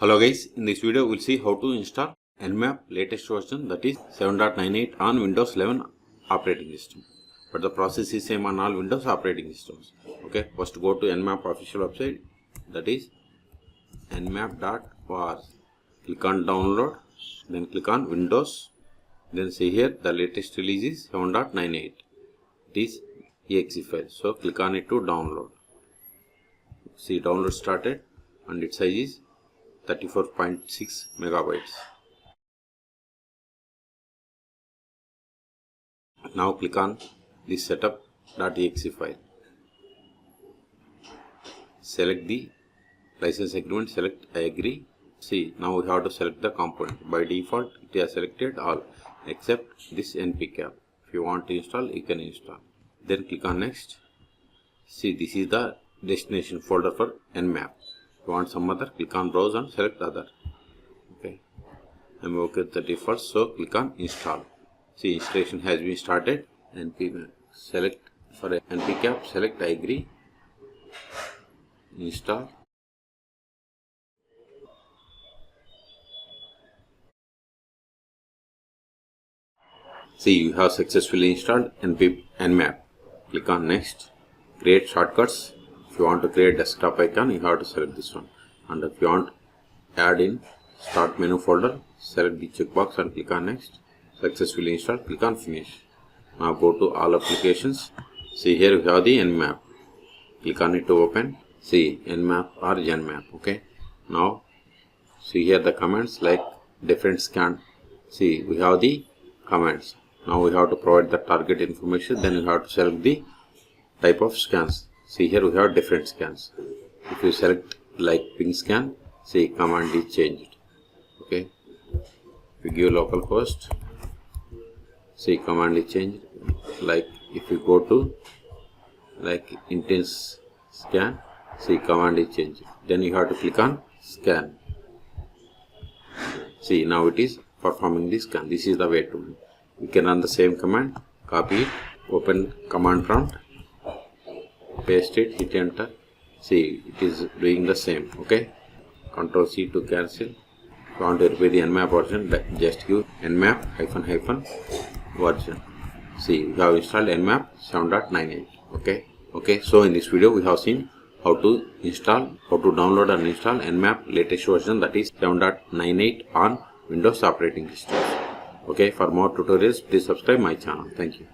Hello guys, in this video we'll see how to install Nmap latest version, that is 7.98 on Windows 11 operating system. But the process is same on all Windows operating systems. Okay, first go to Nmap official website, that is nmap.org. Click on download, then click on Windows. Then see here the latest release is 7.98. It is exe file. So click on it to download. See, download started and its size is 34.6 megabytes. Now click on this setup.exe file. Select the license agreement, select I agree. See, now we have to select the component. By default it has selected all except this npcap. If you want to install, you can install. Then click on next. See, this is the destination folder for Nmap. If you want some other, click on browse and select other. Okay, I'm okay with the default, so click on install. See, installation has been started. Select for npcap, select I agree, install. See, you have successfully installed Nmap. Click on next. Create shortcuts. If you want to create desktop icon, you have to select this one. And if you want add in start menu folder, select the checkbox and click on next. Successfully installed, click on finish. Now go to all applications. See, here we have the Nmap. Click on it to open. See, Nmap or Nmap. Okay, now see here the commands like different scan. See, we have the commands. Now we have to provide the target information, then we have to select the type of scans. See, here we have different scans. If you select like ping scan, see, command is changed. Okay, if you give localhost, see, command is changed. Like if you go to like intense scan, see, command is changed. Then you have to click on scan. See, now it is performing the scan. This is the way to do. You can run the same command, copy it, open command prompt, paste it, hit enter. See, it is doing the same. Okay, Ctrl C to cancel. If you want to repair the Nmap version, just give Nmap -- version. See, we have installed Nmap 7.98. Okay, so in this video we have seen how to download and install Nmap latest version, that is 7.98 on Windows operating system. Okay, for more tutorials please subscribe my channel. Thank you.